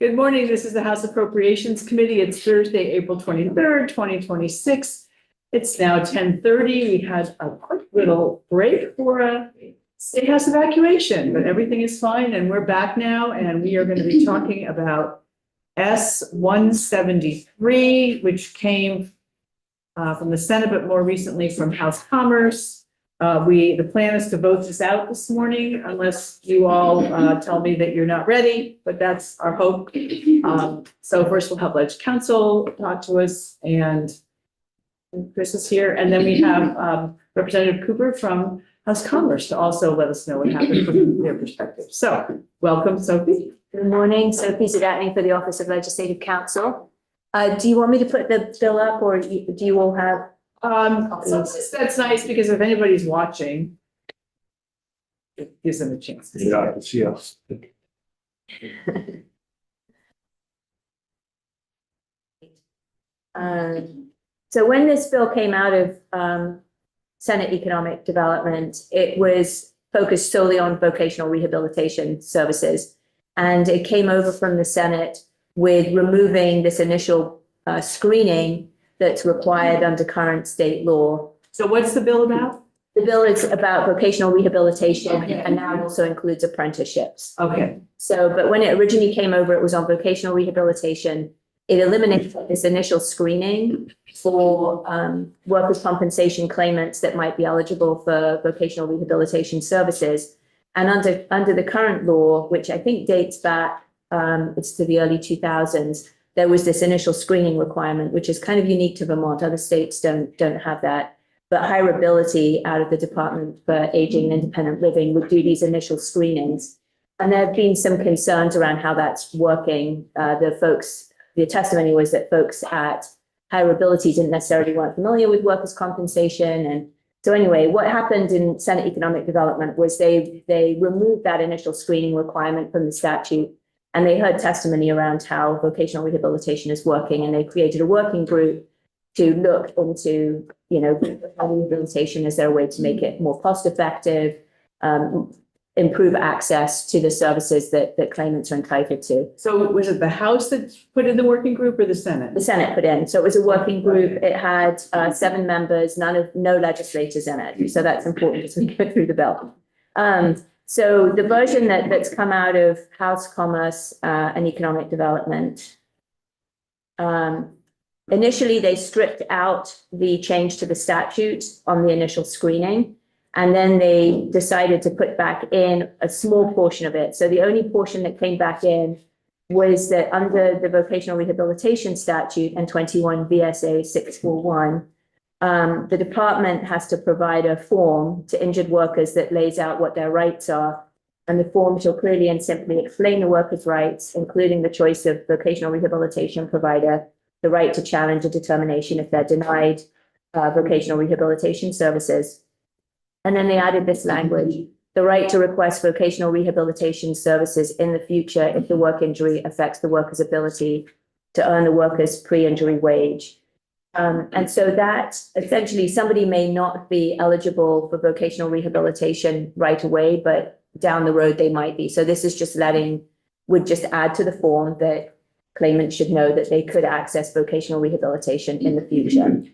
Good morning. This is the House Appropriations Committee. It's Thursday, April 23rd, 2026. It's now 10:30. We had a quick little break for a state house evacuation, but everything is fine and we're back now, and we are going to be talking about S-173, which came from the Senate, but more recently from House Commerce. The plan is to vote this out this morning unless you all tell me that you're not ready, but that's our hope. So first we'll have Ledge Council talk to us, and Chris is here. And then we have Representative Cooper from House Commerce to also let us know what happened from their perspective. So welcome, Sophie. Good morning. Sophie Zadatny for the Office of Legislative Counsel. Do you want me to put the bill up, or do you all have? So that's nice, because if anybody's watching, it gives them a chance to see it. Yes. So when this bill came out of Senate Economic Development, it was focused solely on vocational rehabilitation services. And it came over from the Senate with removing this initial screening that's required under current state law. So what's the bill about? The bill is about vocational rehabilitation, Okay. and now also includes apprenticeships. Okay. So, but when it originally came over, it was on vocational rehabilitation. It eliminated this initial screening for workers' compensation claimants that might be eligible for vocational rehabilitation services. And under the current law, which I think dates back, it's to the early 2000s, there was this initial screening requirement, which is kind of unique to Vermont. Other states don't have that. But Hireability, out of the Department for Aging and Independent Living, would do these initial screenings. And there have been some concerns around how that's working. The testimony was that folks at Hireability didn't necessarily weren't familiar with workers' compensation. And so anyway, what happened in Senate Economic Development was they removed that initial screening requirement from the statute. And they heard testimony around how vocational rehabilitation is working, and they created a working group to look into, rehabilitation. Is there a way to make it more cost effective, improve access to the services that claimants are entitled to? So was it the House that put in the working group or the Senate? The Senate put in. So it was a working group. It had 7 members, no legislators in it. So that's important as we go through the bill. So the version that's come out of House Commerce and Economic Development, initially they stripped out the change to the statute on the initial screening, and then they decided to put back in a small portion of it. So the only portion that came back in was that under the vocational rehabilitation statute and 21 VSA 641, the department has to provide a form to injured workers that lays out what their rights are. And the form shall clearly and simply explain the workers' rights, including the choice of vocational rehabilitation provider, the right to challenge a determination if they're denied vocational rehabilitation services. And then they added this language: the right to request vocational rehabilitation services in the future if the work injury affects the worker's ability to earn the worker's pre-injury wage. And so that essentially somebody may not be eligible for vocational rehabilitation right away, but down the road they might be. So this is just would just add to the form that claimants should know that they could access vocational rehabilitation in the future.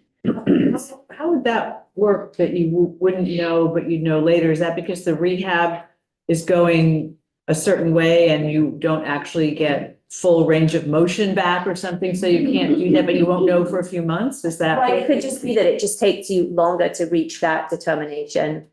How would that work that you wouldn't know, but you'd know later? Is that because the rehab is going a certain way and you don't actually get full range of motion back or something, so you can't do that, but you won't know for a few months? Is that? Right, it could just be that it just takes you longer to reach that determination.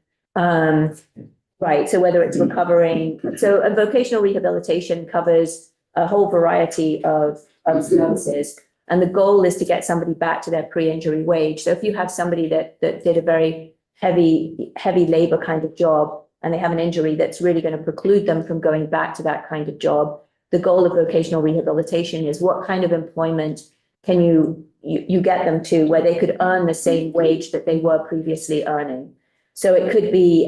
Right, so whether it's recovering, so a vocational rehabilitation covers a whole variety of services, and the goal is to get somebody back to their pre-injury wage. So if you have somebody that did a very heavy labor kind of job, and they have an injury that's really going to preclude them from going back to that kind of job, the goal of vocational rehabilitation is what kind of employment can you get them to where they could earn the same wage that they were previously earning. So it could be,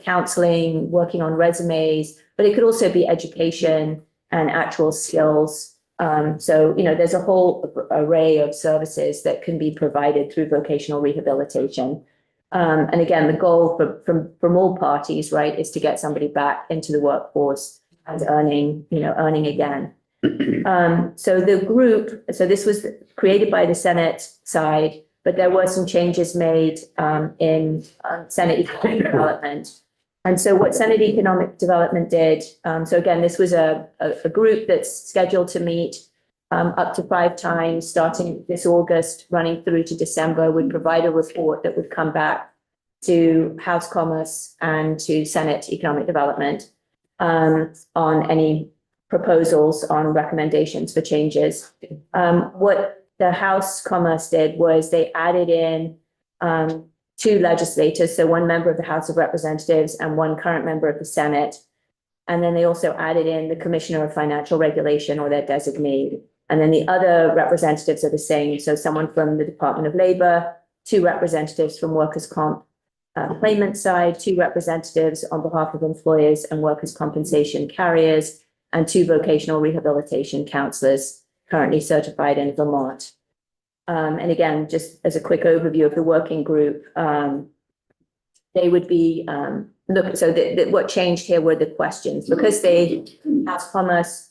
counseling, working on resumes, but it could also be education and actual skills. So there's a whole array of services that can be provided through vocational rehabilitation. And again, the goal from all parties, right, is to get somebody back into the workforce and earning again. So the group, so this was created by the Senate side, but there were some changes made in Senate Economic Development. And so what Senate Economic Development did, so again, this was a group that's scheduled to meet up to 5 times, starting this August, running through to December, would provide a report that would come back to House Commerce and to Senate Economic Development on any proposals on recommendations for changes. What the House Commerce did was they added in 2 legislators, so 1 member of the House of Representatives and 1 current member of the Senate. And then they also added in the Commissioner of Financial Regulation or their designee. And then the other representatives are the same. So someone from the Department of Labor, 2 representatives from Workers' Comp claimant side, 2 representatives on behalf of employers and workers' compensation carriers, and 2 vocational rehabilitation counselors currently certified in Vermont. And again, just as a quick overview of the working group, they would be what changed here were the questions because House Commerce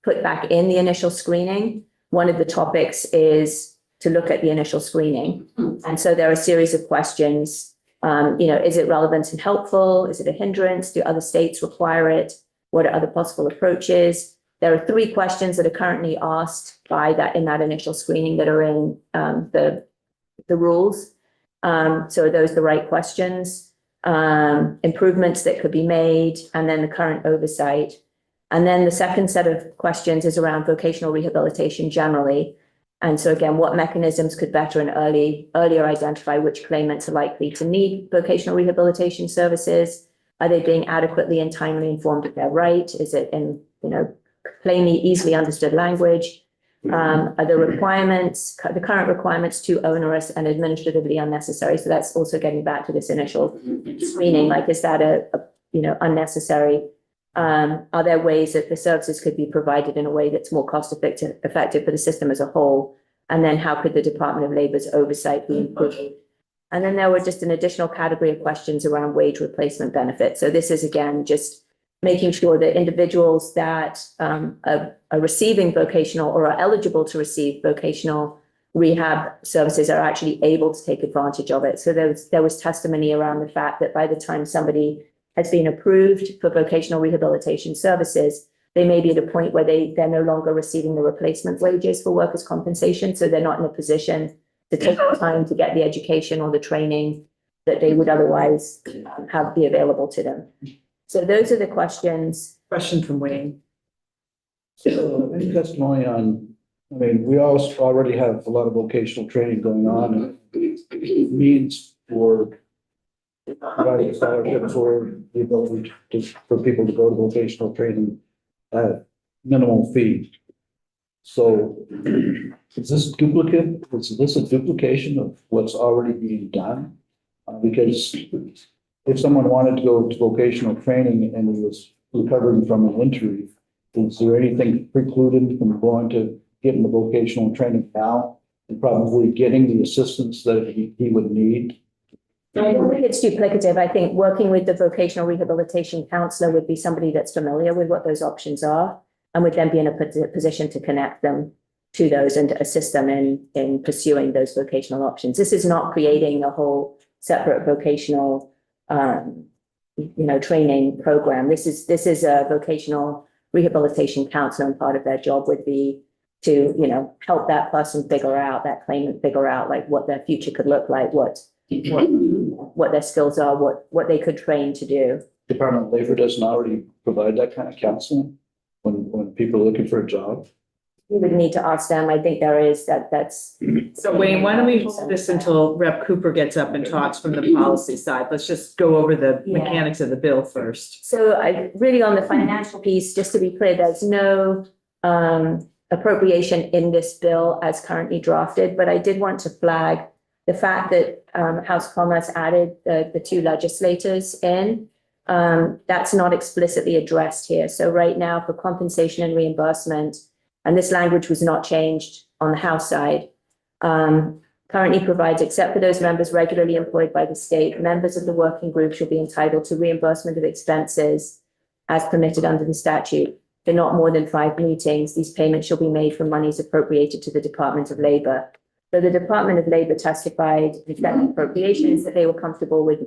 put back in the initial screening. One of the topics is to look at the initial screening, and so there are a series of questions. Is it relevant and helpful? Is it a hindrance? Do other states require it? What are other possible approaches? There are 3 questions that are currently asked in that initial screening that are in the rules. So are those the right questions? Improvements that could be made, and then the current oversight. And then the second set of questions is around vocational rehabilitation generally. And so again, what mechanisms could better and earlier identify which claimants are likely to need vocational rehabilitation services? Are they being adequately and timely informed of their right? Is it in, plainly, easily understood language? Are the current requirements too onerous and administratively unnecessary? So that's also getting back to this initial screening, like, is that unnecessary? Are there ways that the services could be provided in a way that's more cost effective for the system as a whole? And then how could the Department of Labor's oversight be improved? And then there were just an additional category of questions around wage replacement benefits. So this is, again, just making sure that individuals that are receiving vocational or are eligible to receive vocational rehab services are actually able to take advantage of it. So there was testimony around the fact that by the time somebody has been approved for vocational rehabilitation services, they may be at a point where they're no longer receiving the replacement wages for workers' compensation. So they're not in a position to take the time to get the education or the training that they would otherwise be available to them. So those are the questions. Question from Wayne. So any testimony we already have a lot of vocational training going on, and means for providing scholarships or the ability for people to go to vocational training at minimal fee. So is this duplicate? Is this a duplication of what's already being done? Because if someone wanted to go to vocational training and he was recovering from an injury, is there anything precluded from going to getting the vocational training now and probably getting the assistance that he would need? I don't think it's duplicative. I think working with the vocational rehabilitation counselor would be somebody that's familiar with what those options are and would then be in a position to connect them to those and to assist them in pursuing those vocational options. This is not creating a whole separate vocational training program. This is a vocational rehabilitation counselor, and part of their job would be to, help that person that claimant figure out like what their future could look like, what their skills are, what they could train to do. Department of Labor doesn't already provide that kind of counseling when people are looking for a job? You would need to ask them. I think there is that's. So Wayne, why don't we hold this until Rep. Cooper gets up and talks from the policy side? Let's just go over the mechanics of the bill first. So I really, on the financial piece, just to be clear, there's no appropriation in this bill as currently drafted, but I did want to flag the fact that House Commerce added the 2 legislators in. That's not explicitly addressed here. So right now for compensation and reimbursement, and this language was not changed on the House side, currently provides, except for those members regularly employed by the state, members of the working group shall be entitled to reimbursement of expenses as permitted under the statute. for not more than 5 meetings, these payments shall be made from monies appropriated to the Department of Labor. So the Department of Labor testified that appropriations that they were comfortable with,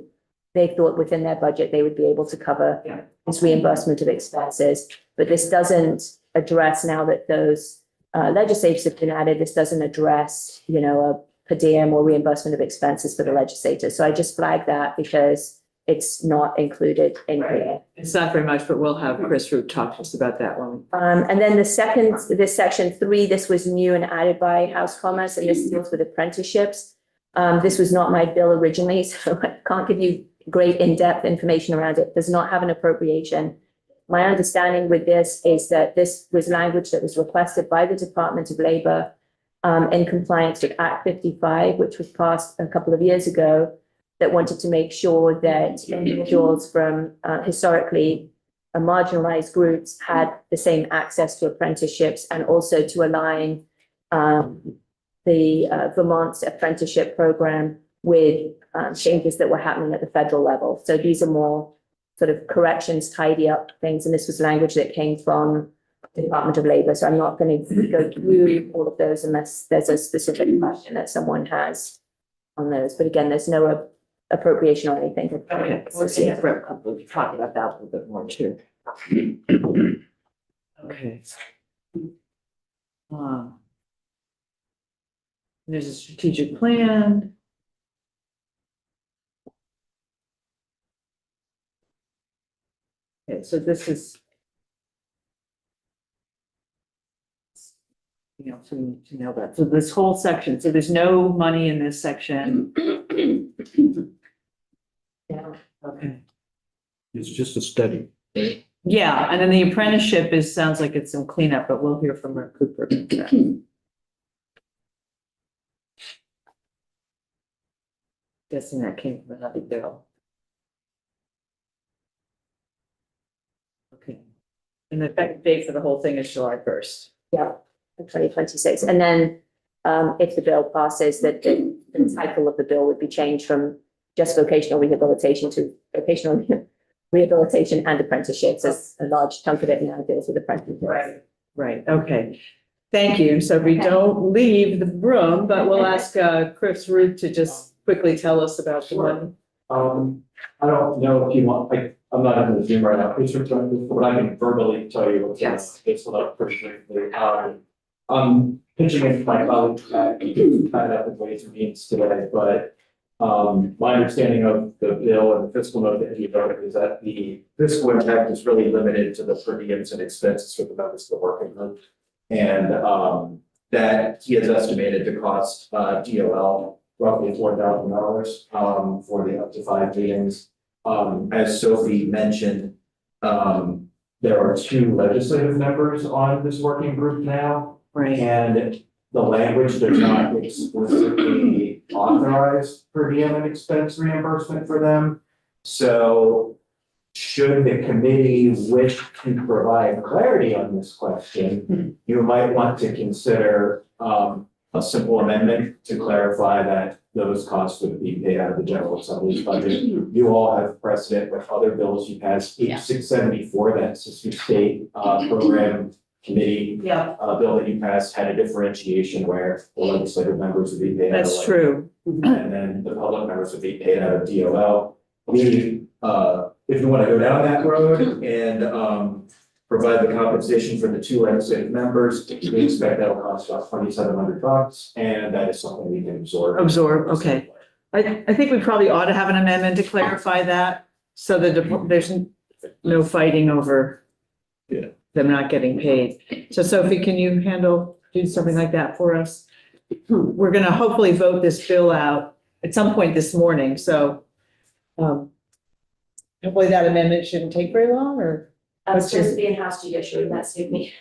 they thought within their budget, they would be able to cover this reimbursement of expenses. But this doesn't address, now that those legislators have been added, this doesn't address, a per diem or reimbursement of expenses for the legislators. So I just flagged that because it's not included in here. It's not very much, but we'll have Chris Root talk to us about that one. And then this section 3, this was new and added by House Commerce, and this deals with apprenticeships. This was not my bill originally, so I can't give you great in-depth information around it. It does not have an appropriation. My understanding with this is that this was language that was requested by the Department of Labor in compliance with Act 55, which was passed a couple of years ago, that wanted to make sure that individuals from historically marginalized groups had the same access to apprenticeships, and also to align the Vermont's apprenticeship program with changes that were happening at the federal level. So these are more sort of corrections, tidy up things, and this was language that came from the Department of Labor. So I'm not going to go through all of those unless there's a specific question that someone has on those. But again, there's no appropriation or anything. Okay, we'll see. We'll talk about that a little bit more too. Okay. There's a strategic plan. Okay, so this is to know that. So this whole section, so there's no money in this section. Yeah. Okay. It's just a study. Yeah, and then the apprenticeship sounds like it's some cleanup, but we'll hear from Rick Cooper. about that. Guessing that came from another bill. Okay. And the effective date for the whole thing is July 1st. Yeah, 2026. And then if the bill passes, that the title of the bill would be changed from just vocational rehabilitation to vocational rehabilitation and apprenticeships, as a large chunk of it now deals with apprenticeships. Right, okay. Thank you. So we don't leave the room, but we'll ask Chris Root to just quickly tell us about the one. I don't know if you want, I'm not in the Zoom right now, please return this, but I can verbally tell you what's Yes. this one up pretty briefly. I'm pitching in my colleague, tied up in ways and means today, but my understanding of the bill and the fiscal note that you voted is that the fiscal impact is really limited to the per diems and expenses for the members of the working group. And that he has estimated to cost DOL roughly $4,000 for the up to 5 meetings. As Sophie mentioned, there are 2 legislative members on this working group now, Right. and the language does not explicitly authorize per diem and expense reimbursement for them. So should the committee wish to provide clarity on this question, you might want to consider a simple amendment to clarify that those costs would be paid out of the general assembly's budget. You all have precedent with other bills you passed, H 674, that's the state program committee Yeah, bill that you passed had a differentiation where the legislative members would be paid out of. that's true. And then the public members would be paid out of DOL. We, if you want to go down that road and provide the compensation for the 2 legislative members, we expect that'll cost about $2,700, and that is something we can absorb. Absorb, okay. I think we probably ought to have an amendment to clarify that, so that there's no fighting over them not getting paid. So Sophie, can you do something like that for us? We're gonna hopefully vote this bill out at some point this morning, so hopefully that amendment shouldn't take very long, or? It's supposed to be in House Judiciary, that suit me.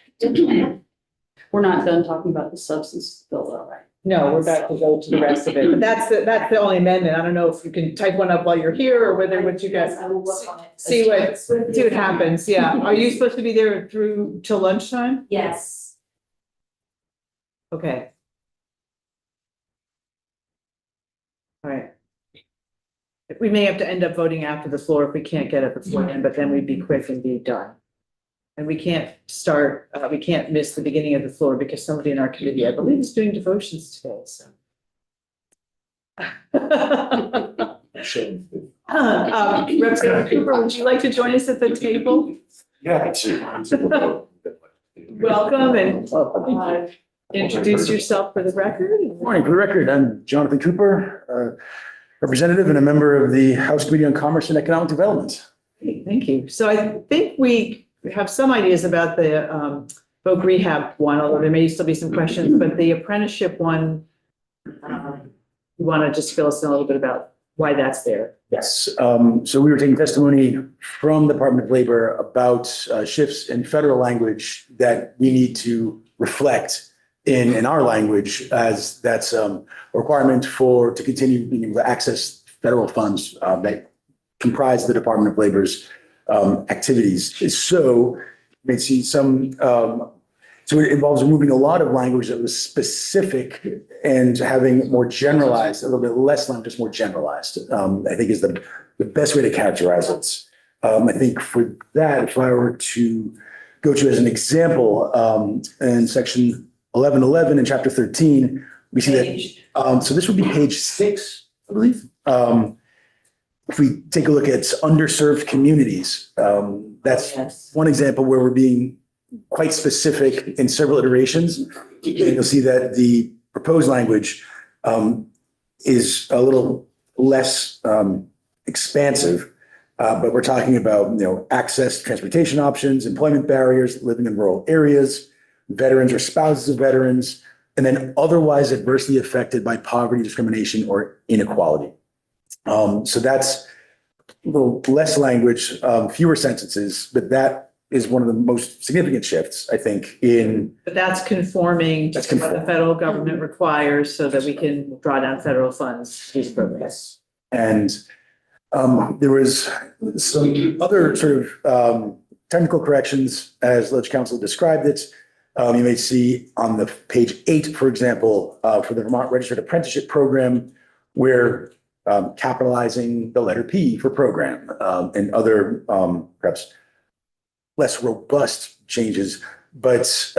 We're not done talking about the substance bill, though, right? No, we're about to go to the rest of it, but that's the only amendment. I don't know if you can type one up while you're here, or whether what you guys I will work on it. see what happens. Yeah. Are you supposed to be there through till lunchtime? Yes. Okay. All right. We may have to end up voting after the floor if we can't get it before then, but then we'd be quick and be done. And we can't miss the beginning of the floor because somebody in our committee, I believe, is doing devotions today, so. Representative Cooper, would you like to join us at the table? Yeah. Welcome and introduce yourself for the record. Morning, for the record, I'm Jonathan Cooper, representative and a member of the House Committee on Commerce and Economic Development. Great, thank you. So I think we have some ideas about the voc rehab one, although there may still be some questions, but the apprenticeship one, you want to just fill us in a little bit about why that's there? Yes, so we were taking testimony from the Department of Labor about shifts in federal language that we need to reflect in our language, as that's a requirement to continue being able to access federal funds that comprise the Department of Labor's activities. So you may see some, so it involves removing a lot of language that was specific and having more generalized, a little bit less language, just more generalized, I think is the best way to characterize it. I think for that, if I were to go to as an example, in section 1111 in chapter 13, we see that, so this would be page 6, I believe. If we take a look at underserved communities, that's one example where we're being quite specific in several iterations. And you'll see that the proposed language is a little less expansive, but we're talking about, access to transportation options, employment barriers, living in rural areas, veterans or spouses of veterans, and then otherwise adversely affected by poverty, discrimination, or inequality. So that's a little less language, fewer sentences, but that is one of the most significant shifts, I think, But that's conforming to what the federal government requires so that we can draw down federal funds to these programs. And there was some other sort of technical corrections as Ledge Council described it. You may see on the page 8, for example, for the Vermont Registered Apprenticeship Program, we're capitalizing the letter P for program, and other perhaps less robust changes. But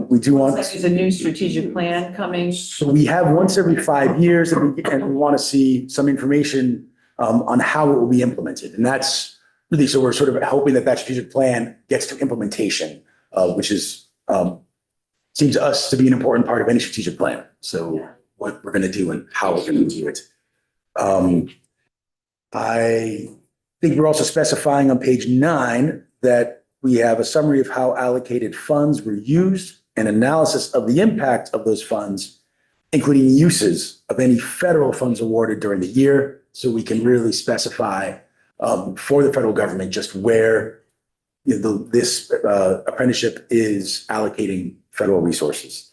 we do want. There's a new strategic plan coming. So we have once every 5 years, and we want to see some information on how it will be implemented. And that's really, so we're sort of hoping that strategic plan gets to implementation, which is, seems to us to be an important part of any strategic plan. So what we're going to do and how we're going to do it. I think we're also specifying on page 9 that we have a summary of how allocated funds were used and analysis of the impact of those funds, including uses of any federal funds awarded during the year. So we can really specify for the federal government just where this apprenticeship is allocating federal resources.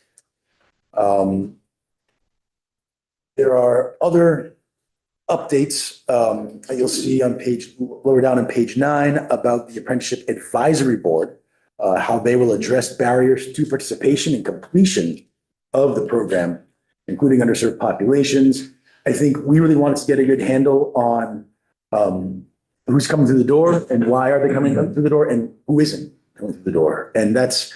There are other updates you'll see on lower down on page 9 about the Apprenticeship Advisory Board, how they will address barriers to participation and completion of the program, including underserved populations. I think we really wanted to get a good handle on who's coming through the door and why are they coming through the door and who isn't coming through the door. And that's,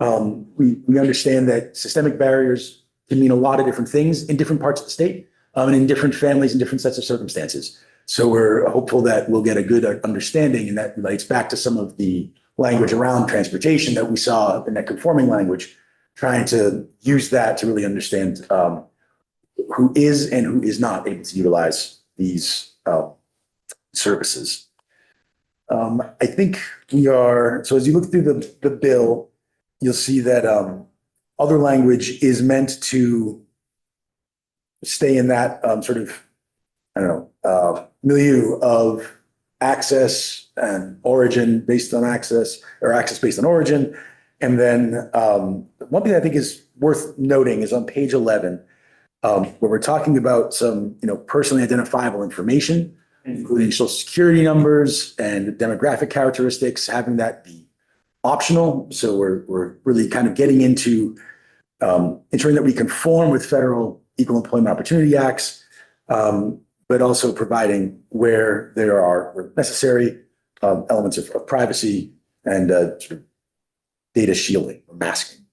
we understand that systemic barriers can mean a lot of different things in different parts of the state. And in different families and different sets of circumstances. So we're hopeful that we'll get a good understanding, and that relates back to some of the language around transportation that we saw in that conforming language, trying to use that to really understand who is and who is not able to utilize these services. I think we are, so as you look through the bill, you'll see that other language is meant to stay in that sort of, milieu of access and origin based on access, or access based on origin. And then one thing I think is worth noting is on page 11, where we're talking about some, personally identifiable information, including social security numbers and demographic characteristics, having that be optional. So we're really kind of getting into ensuring that we conform with federal Equal Employment Opportunity Acts, but also providing where there are necessary elements of privacy and data shielding or masking.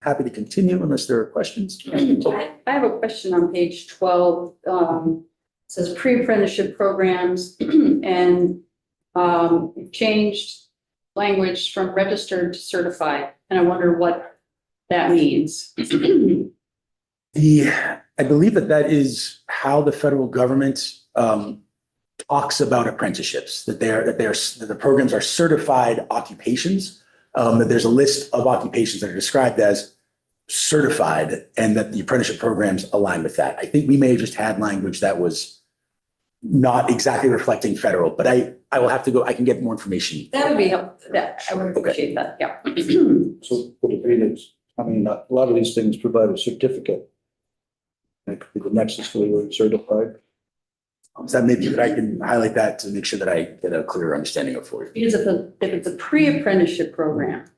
Happy to continue unless there are questions. I have a question on page 12. It says pre-apprenticeship programs and changed language from registered to certified. And I wonder what that means. I believe that is how the federal government talks about apprenticeships, that the programs are certified occupations, that there's a list of occupations that are described as certified and that the apprenticeship programs align with that. I think we may have just had language that was not exactly reflecting federal, but I will have to go, I can get more information. That would be helpful. I would appreciate that. Yeah. So would it be that, I mean, a lot of these things provide a certificate. That could be the nexus for the word certified. So that maybe that I can highlight that to make sure that I get a clearer understanding of for you. Because if it's a pre-apprenticeship program,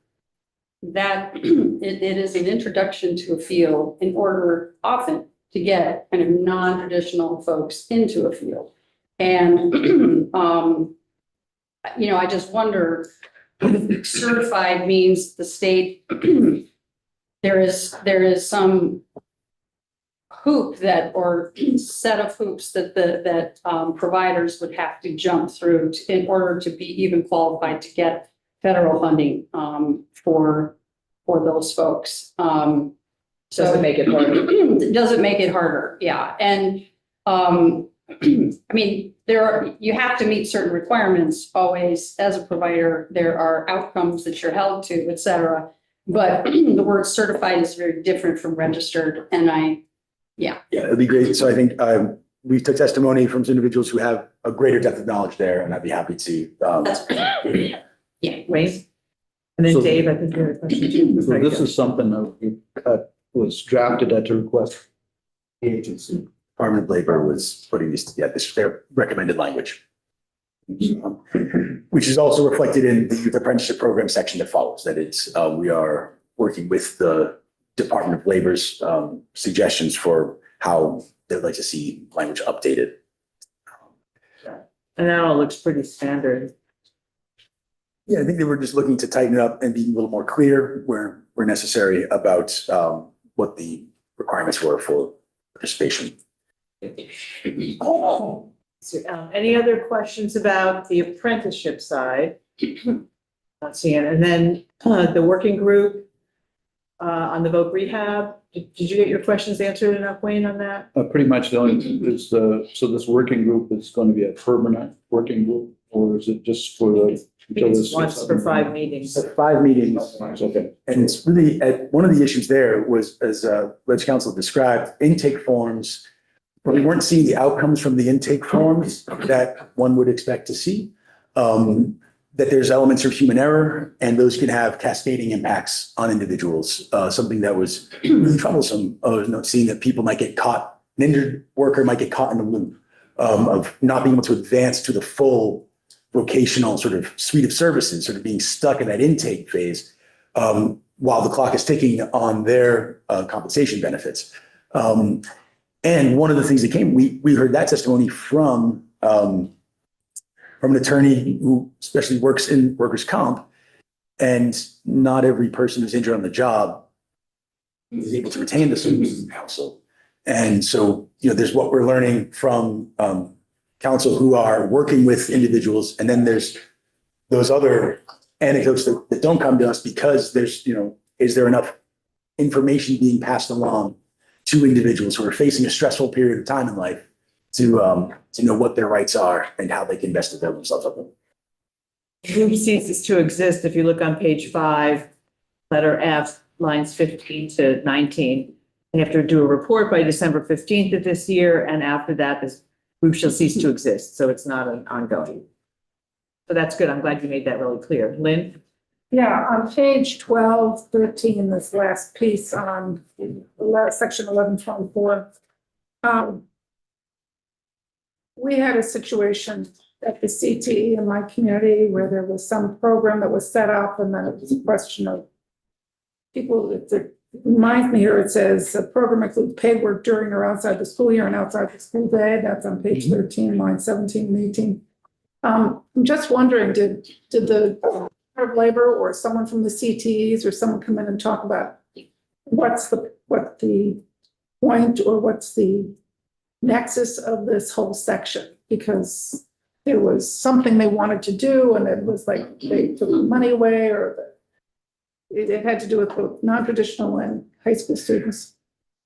that it is an introduction to a field in order often to get kind of non-traditional folks into a field. And, I just wonder, if certified means the state, there is some hoop or set of hoops that providers would have to jump through in order to be even qualified to get federal funding for those folks. Does it make it harder? Does it make it harder? Yeah. And I mean, you have to meet certain requirements always as a provider. There are outcomes that you're held to, et cetera. But the word certified is very different from registered. And Yeah, it'd be great. So I think we took testimony from some individuals who have a greater depth of knowledge there, and I'd be happy to. that's great. Yeah. Wayne? And then So- Dave, I think you had a question too. So this is something that was drafted at the request of the agency. Department of Labor was putting this, this is their recommended language. Which is also reflected in the youth apprenticeship program section that follows, that we are working with the Department of Labor's suggestions for how they'd like to see language updated. And that all looks pretty standard. Yeah, I think they were just looking to tighten it up and be a little more clear where necessary about what the requirements were for participation. So, any other questions about the apprenticeship side? Not seeing, and then the working group on the voc rehab. Did you get your questions answered enough, Wayne, on that? Pretty much the only thing is so this working group is going to be a permanent working group, or is it just for the? I think it's once for 5 meetings. So 5 meetings. Okay. And it's really, one of the issues there was, as Ledge Council described, intake forms. But we weren't seeing the outcomes from the intake forms that one would expect to see. That there's elements of human error, and those can have cascading impacts on individuals. Something that was really troublesome, seeing that people might get caught, an injured worker might get caught in a loop of not being able to advance to the full vocational sort of suite of services, sort of being stuck in that intake phase while the clock is ticking on their compensation benefits. And one of the things that came, we heard that testimony from an attorney who especially works in workers' comp, and not every person who's injured on the job is able to retain the services of counsel. And so, there's what we're learning from counsel who are working with individuals, and then there's those other anecdotes that don't come to us because there's, is there enough information being passed along to individuals who are facing a stressful period of time in life to know what their rights are and how they can best avail themselves of them. Group ceases to exist if you look on page 5, letter F, lines 15 to 19. They have to do a report by December 15th of this year, and after that, this group shall cease to exist. So it's not an ongoing. So that's good. I'm glad you made that really clear. Lynn? Yeah, on page 12, 13, this last piece on section 1124. We had a situation at the CTE in my community where there was some program that was set up, and then it was a question of people. It reminds me here, it says the program includes paid work during or outside the school year and outside the school day. That's on page 13, line 17 and 18. I'm just wondering, did the of Labor or someone from the CTEs or someone come in and talk about what the point or what's the nexus of this whole section? Because there was something they wanted to do and it was like they took the money away or it had to do with both non-traditional and high school students.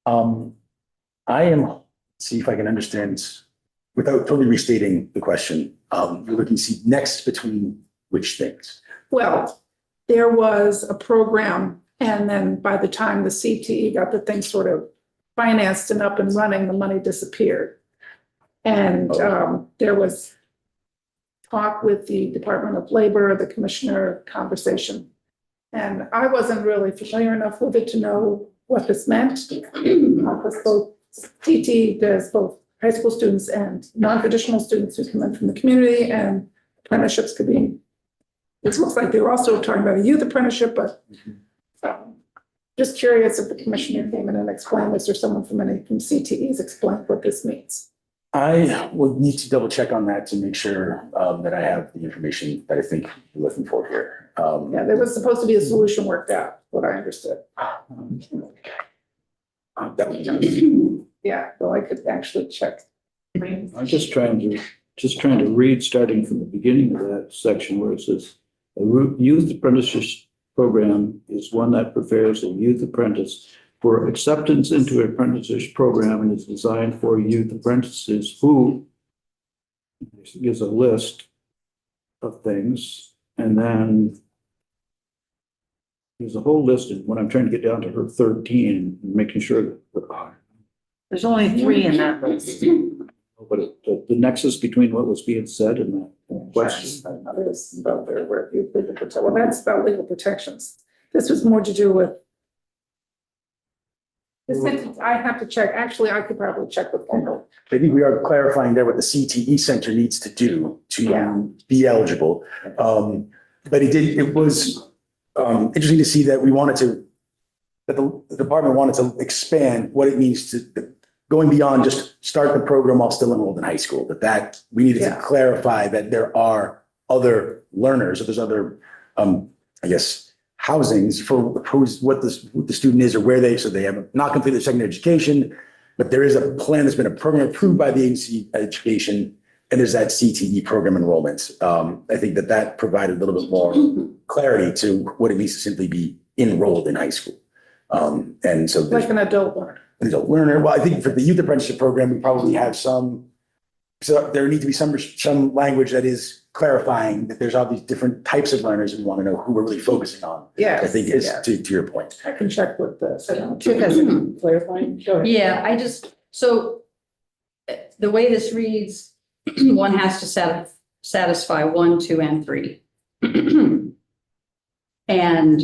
I am, see if I can understand, without totally restating the question, you're looking to see next between which things? Well, there was a program, and then by the time the CTE got the thing sort of financed and up and running, the money disappeared. And there was talk with the Department of Labor, the commissioner, conversation. And I wasn't really familiar enough with it to know what this meant. Because both TT does both high school students and non-traditional students who come in from the community, and apprenticeships could be. It looks like they were also talking about a youth apprenticeship, but just curious if the commissioner came in and explained this, or someone from CTEs explained what this means. I will need to double check on that to make sure that I have the information that I think you're looking for here. Yeah, there was supposed to be a solution worked out, what I understood. Yeah, well, I could actually check. I'm just trying to read, starting from the beginning of that section where it says, a youth apprenticeship program is one that prepares a youth apprentice for acceptance into an apprenticeship program and is designed for youth apprentices who gives a list of things, and then there's a whole list of when I'm trying to get down to her 13 and making sure that There's only 3 in that list. but the nexus between what was being said and the question. Others about their work, well, that's about legal protections. This was more to do with. This sentence, I have to check, actually, I could probably check with Kendall. I think we are clarifying there what the CTE center needs to do to be eligible. But it was interesting to see that that the department wanted to expand what it means to going beyond just start the program while still enrolled in high school, that we needed to clarify that there are other learners, or there's other, I guess, housings for what the student is or where so they have not completed their secondary education, but there is a plan that's been a program approved by the agency education, and there's that CTE program enrollment. I think that provided a little bit more clarity to what it means to simply be enrolled in high school. And so Like an adult learner. An adult learner. Well, I think for the youth apprenticeship program, we probably have so there needs to be some language that is clarifying that there's all these different types of learners, and we want to know who we're really focusing on. Yeah, I think is to your point. I can check with this. Chick has a clarifying. Go ahead. Yeah, so the way this reads, one has to satisfy 1, 2, and 3. And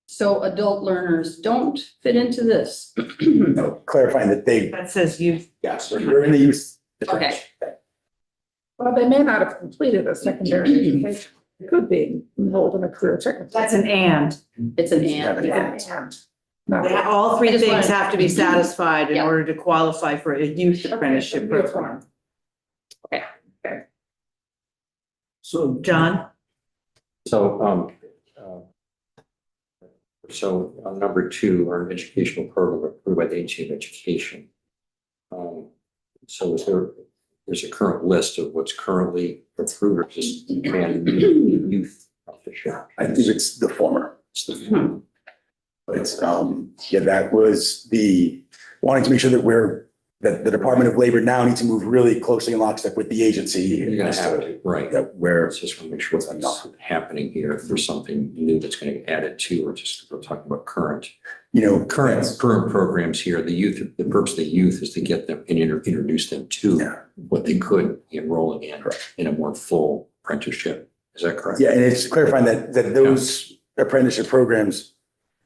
so adult learners don't fit into this. No, clarifying that That says youth. yes, you're in the youth. Okay. Well, they may not have completed a secondary education. It could be enrolled in a career technical. That's an and. It's an and. Yeah. Not- All 3 I just things wanted- have to be satisfied in Yeah. order to qualify for a youth apprenticeship Okay, program. So John? So, on number 2, our educational program approved by the agency of education. So there's a current list of what's currently approved or just and youth apprenticeship. I think it's the former. It's the- But it's, that was wanting to make sure that the Department of Labor now needs to move really closely in lockstep with the agency. You're gonna have to, right. That where, Let's just want to make sure what's not happening here. If there's something new that's going to get added to, or just we're talking about current current programs here. The purpose of the youth is to get them and introduce them to what they could be enrolling in a more full apprenticeship. Is that correct? Yeah, and it's clarifying that those apprenticeship programs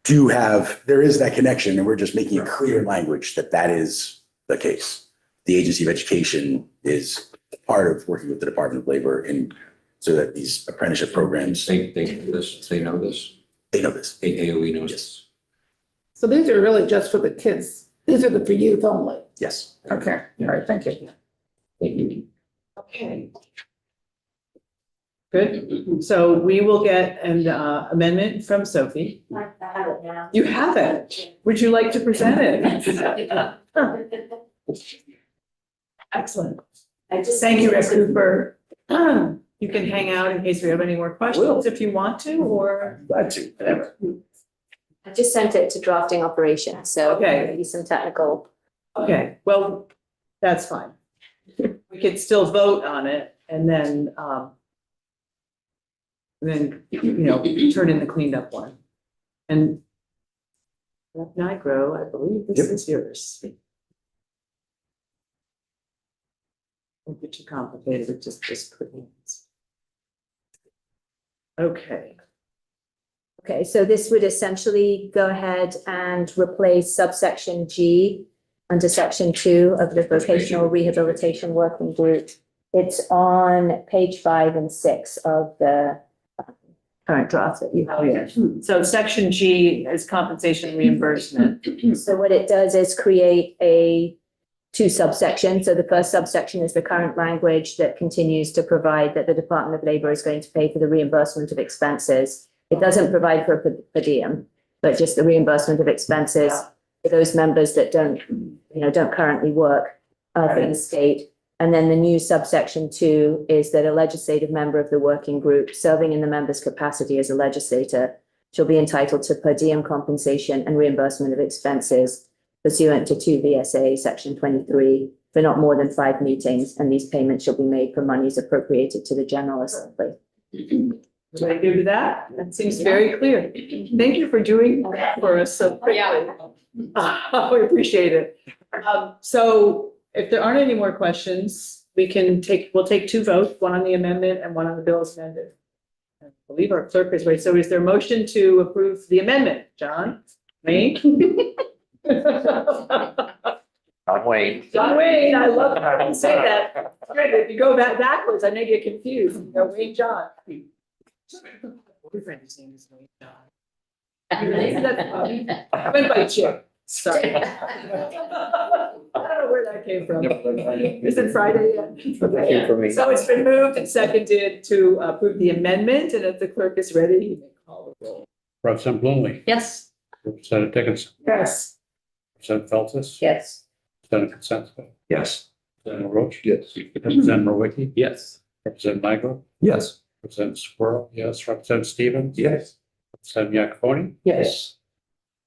there is that connection, and we're just making it clear in language that is the case. The Agency of Education is part of working with the Department of Labor, and so that these apprenticeship programs, They know this. They know this. they know this. AOE knows this. Yes. So these are really just for the kids. These are for youth only. Yes. Okay, all right, thank you. Thank you. Okay. Good. So we will get an amendment from Sophie. I have it now. You have it. Would you like to present it? Excellent. I just. Thank you, Rick Cooper. You can hang out in case we have any more questions if you want to, or Glad to. whatever. I just sent it to drafting operations, so Okay. maybe some technical. Okay, well, that's fine. We could still vote on it and then, turn in the cleaned up one. And Nigro, I believe this Yep. is yours. Don't get too complicated, it just pretends. Okay, Okay, so this would essentially go ahead and replace subsection G under section 2 of the vocational rehabilitation working group. It's on page 5 and 6 of the current draft that you have. oh yeah, so section G is compensation reimbursement. So what it does is create two subsections. So the first subsection is the current language that continues to provide that the Department of Labor is going to pay for the reimbursement of expenses. It doesn't provide for a per diem, but just the reimbursement of expenses for those members that don't currently work for the state. And then the new subsection 2 is that a legislative member of the working group serving in the member's capacity as a legislator shall be entitled to per diem compensation and reimbursement of expenses pursuant to 2 VSA section 23 for not more than 5 meetings, and these payments shall be made from monies appropriated to the General Assembly. Everybody good with that? That seems very clear. Thank you for doing that for us so quickly. We appreciate it. So if there aren't any more questions, we'll take 2 votes, one on the amendment and one on the bill as amended. I believe our clerk is right. So is there a motion to approve the amendment? John? Me? John Wayne. John Wayne, I love it. I can say that. Good. If you go backwards, I may get confused. You know, Wayne John. Boyfriend's name is Wayne John. I went by Chip. Sorry. I don't know where that came from. Is it Friday yet? Came from me. So it's been moved and seconded to approve the amendment, and if the clerk is ready, you may call the roll. Representative Blumenle, Yes. Representative Dickinson, Yes. Representative Feltes. Yes. Representative Consenza, Yes. Representative Roach. Yes. Representative Marwicki. Yes. Representative Nigro, Yes. Representative Squirrel, yes. Representative Stevens. Yes. Representative Yakoni, Yes.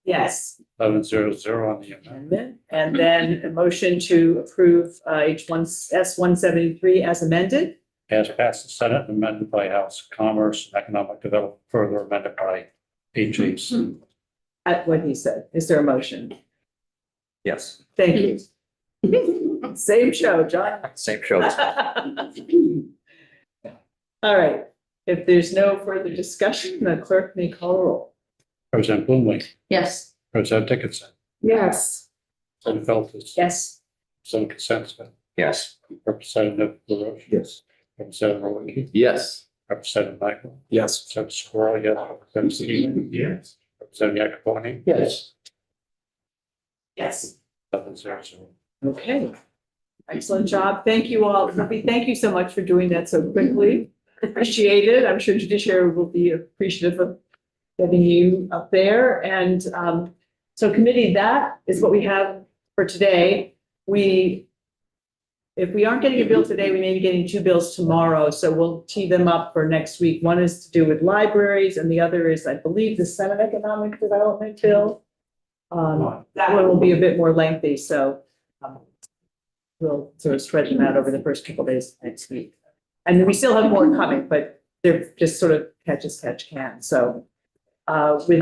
Yes. 11-0-0 on the amendment. Amendment, and then a motion to approve S-173 as amended. Has passed the Senate, amended by House Commerce and Economic Development, further amended by HAC. At what he said. Is there a motion? Yes. Thank you. Same show, John. Same show. All right. If there's no further discussion, the clerk may call a roll. Representative Blumenle, Yes. Representative Dickinson, Yes. Representative Feltes. Yes. Representative Consenza, Yes. Representative LaRoche. Yes. Representative Marwicki. Yes. Representative Nigro, Yes. Representative Squirrel, yes. Representative Stevens. Yes. Representative Yakoni, Yes. Yes. 11-0-0. Okay. Excellent job. Thank you all. Thank you so much for doing that so quickly. Appreciate it. I'm sure Judiciary will be appreciative of getting you up there. And so committee, that is what we have for today. If we aren't getting a bill today, we may be getting 2 bills tomorrow. So we'll tee them up for next week. One is to do with libraries and the other is, I believe, the Senate Economic Development Bill. That one will be a bit more lengthy, so we'll sort of spread them out over the first couple days next week. And we still have more coming, but they're just sort of catch as catch can. So with